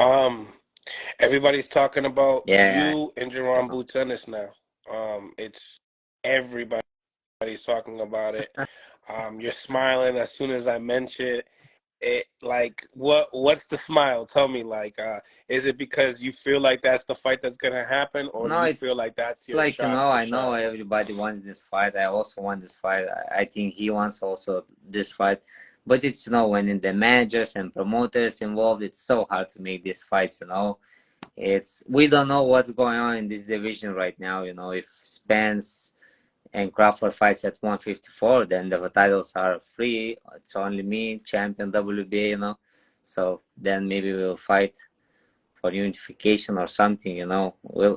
Um, Everybody's talking about Yeah, you and I Jaron know. Tennis now. It's everybody's talking about it. You're smiling as soon as I mention it. Like, what's the smile? Tell me, like, is it because you feel like that's the fight that's gonna happen, or do No, you it's feel like that's your like, shot to I know shine? everybody wants this fight. I also want this fight. I think he wants also this fight. But it's, when in the managers and promoters involved, it's so hard to make these fights. It's we don't know what's going on in this division right now. If Spence and Crawford fights at 154, then the titles are free. It's only me, champion WBA. So then maybe we'll fight for unification or something.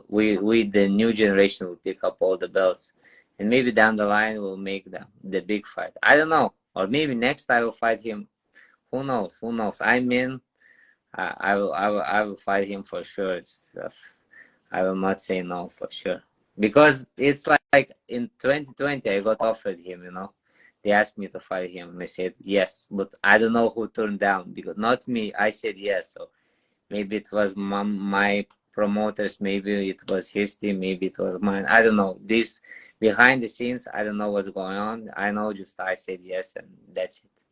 We the new generation will pick up all the belts, and maybe down the line we'll make the big fight. I don't know, or maybe next I will fight him. Who knows? Who knows? I'm in. I will fight him for sure. I will not say no for sure, because it's like in 2020 I got offered him. They asked me to fight him and I said yes, but I don't know who turned down, because not me. I said yes, so maybe it was my promoters, maybe it was his team, maybe it was mine. I don't know. This behind the scenes, I don't know what's going on. I know just I said yes, and that's it.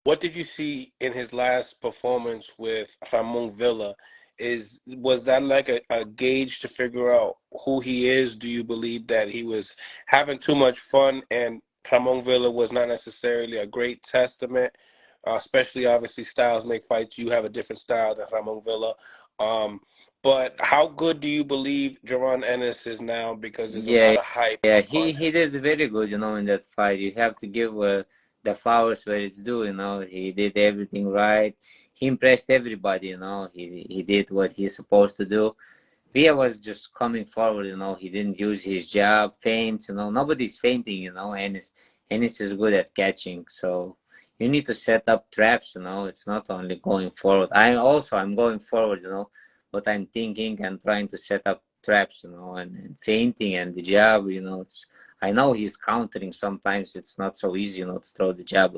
What did you see in his last performance with Ramon Villa? Was that like a gauge to figure out who he is? Do you believe that he was having too much fun and Ramon Villa was not necessarily a great testament? Especially obviously styles make fights. You have a different style than Ramon Villa. Um, but how good do you believe Jaron Ennis is now? Because there's a Yeah, lot of hype yeah, he upon he him. did very good, in that fight. You have to give the flowers where it's due. He did everything right. He impressed everybody. He did what he's supposed to do. Villa was just coming forward. He didn't use his jab, feints. Nobody's fainting. Ennis is good at catching. So you need to set up traps. It's not only going forward. I'm going forward, but I'm thinking and trying to set up traps, and feinting and the jab. I know he's countering. Sometimes it's not so easy, to throw the jab,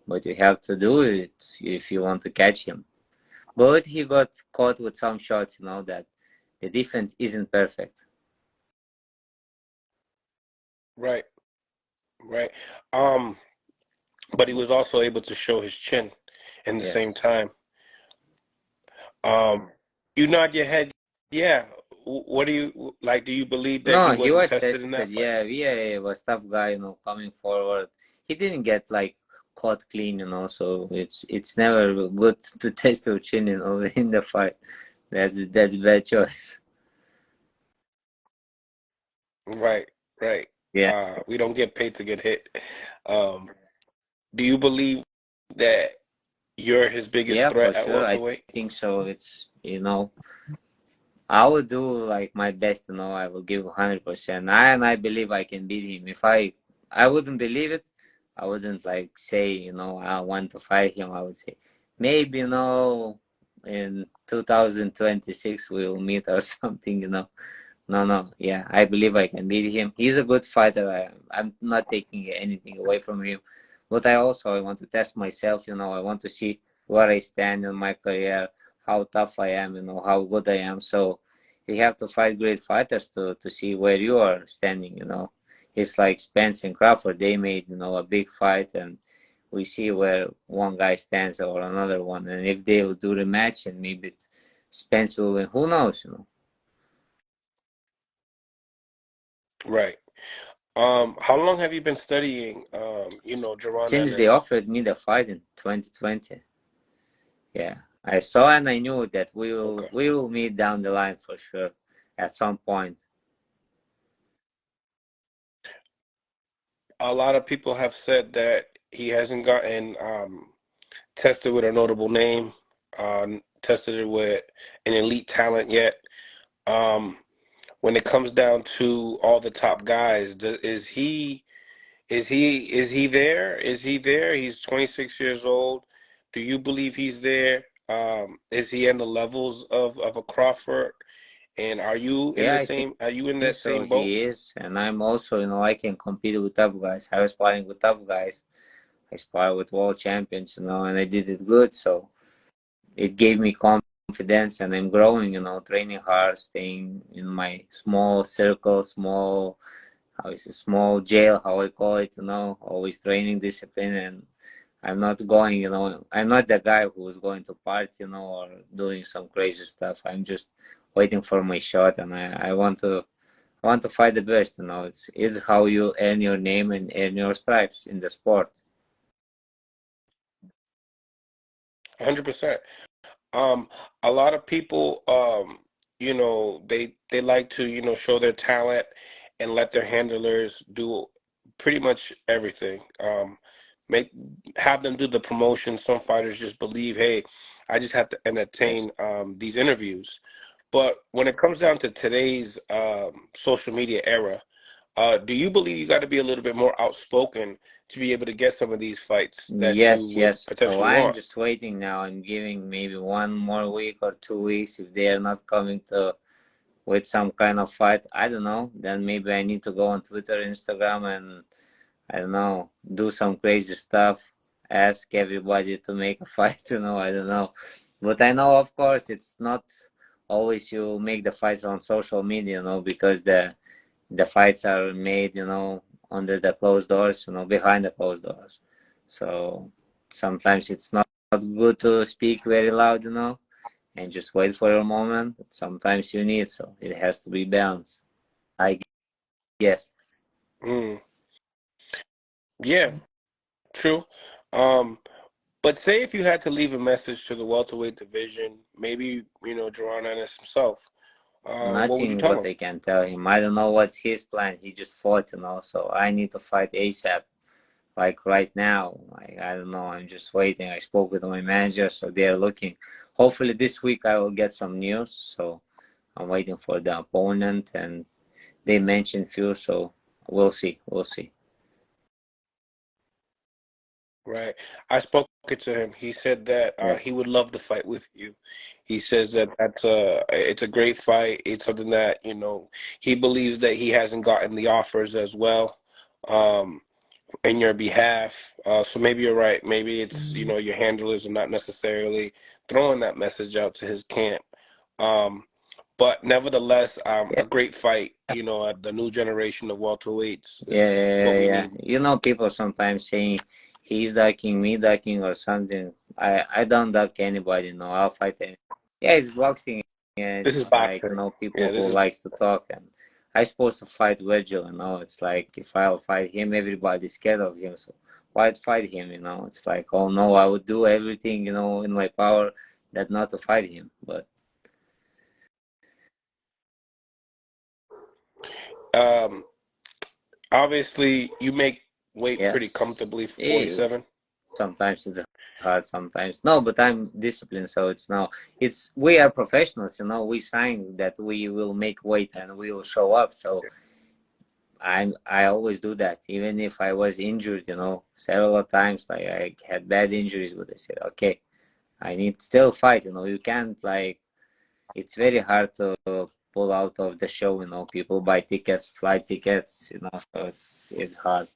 but you have to do it if you want to catch him. But he got caught with some shots, that the defense isn't perfect. Right, right. Um, but he was also able to show his chin in the same Yes. time. Um, you nod your head, yeah. What do you like? Do you believe that he No, he wasn't was tested in tested. that fight? Yeah, Villa was tough guy, coming forward. He didn't get like caught clean, so it's never good to test your chin, in the fight. That's bad choice. Right, right. Yeah. We don't get paid to get hit. Um, do you believe that you're his biggest Yeah, for threat at sure. I welterweight? think so. I will do like my best. I will give 100%. And I believe I can beat him. If I wouldn't believe it, I wouldn't like say, I want to fight him. I would say maybe, in 2026 we'll meet or something. No, no. Yeah, I believe I can beat him. He's a good fighter. I'm not taking anything away from him. But I want to test myself. I want to see where I stand in my career, how tough I am, how good I am. So you have to fight great fighters to see where you are standing. It's like Spence and Crawford. They made, a big fight, and we see where one guy stands or another one. And if they will do the match, and maybe Spence will win, who knows? Right. How long have you been studying, Jaron Since they Ennis? offered me the fight in 2020. Yeah, I saw and I knew that we will Okay. we will meet down the line for sure at some point. A lot of people have said that he hasn't gotten tested with a notable name, tested it with an elite talent yet. Um, when it comes down to all the top guys, is he there? Is he there? He's 26 years old. Do you believe he's there? Is he in the levels of a Crawford? And Yeah, I think are you in think that so. same boat? He is, and I'm also, I can compete with tough guys. I was fighting with tough guys. I spar with world champions, you know, and I did it good. So it gave me confidence, and I'm growing, you know, training hard, staying in my small circle, small, how is it, small jail, how I call it, you know, always training discipline. And I'm not going, you know, I'm not the guy who's going to party, you know, or doing some crazy stuff. I'm just waiting for my shot, and I want to fight the best, you know. It's how you earn your name and earn your stripes in the sport. 100%. Um, a lot of people, you know, they like to, you know, show their talent and let their handlers do pretty much everything. Make have them do the promotion. Some fighters just believe, hey, I just have to Yes. entertain these interviews. But when it comes down to today's social media era, do you believe you got to be a little bit more outspoken to be able to get some of these fights that you Yes, would yes. So potentially I'm want? just waiting now. I'm giving maybe 1 more week or 2 weeks. If they are not coming to with some kind of fight, I don't know. Then maybe I need to go on Twitter, Instagram, and I don't know, do some crazy stuff. Ask everybody to make a fight. You know, I don't know. But I know, of course, it's not always you make the fights on social media. You know, because the fights are made, you know, under the closed doors, you know, behind the closed doors. So sometimes it's not good to speak very loud, you know, and just wait for your moment. Sometimes you need, so it has to be balanced, I guess. Mm, yeah, true. Um, but say if you had to leave a message to the welterweight division, maybe, you know, Jaron Ennis himself, what would you Nothing tell what him? I can tell him. I don't know what's his plan. He just fought, you know, so I need to fight ASAP. Like right now, like I don't know, I'm just waiting. I spoke with my manager, so they're looking. Hopefully this week I will get some news. So I'm waiting for the opponent, and they mentioned few, so we'll see. We'll see. Right. I spoke to him. He said that Yes. he would love to fight with you. He says that it's a great fight. It's something that, you know, he believes that he hasn't gotten the offers as well, um, in your behalf. So maybe you're right. Maybe it's, you know, your handlers are not necessarily throwing that message out to his camp. Um, but nevertheless, Yeah, a great fight, you know, the new generation of welterweights is yeah, what yeah, we yeah. need. You know, people sometimes saying he's ducking, me ducking, or something. I don't duck anybody. No, I'll fight any. Yeah, it's boxing, and This is it's like, you boxing. know, people Yeah, who this is likes to talk, and I supposed to fight Virgil. You know, it's like if I'll fight him, everybody's scared of him. So why fight him? You know, it's like, oh no, I would do everything, you know, in my power that not to fight him. But um obviously you make weight pretty yes, comfortably for yeah, 47. sometimes it's hard, sometimes no, but I'm disciplined, so it's now it's we are professionals, you know, we sign that we will make weight and we will show up. So I always do that, even if I was injured, you know, several times. Like I had bad injuries, but I said, okay, I need still fight. You know, you can't like it's very hard to pull out of the show. You know, people buy tickets, flight tickets. You know, so it's hard.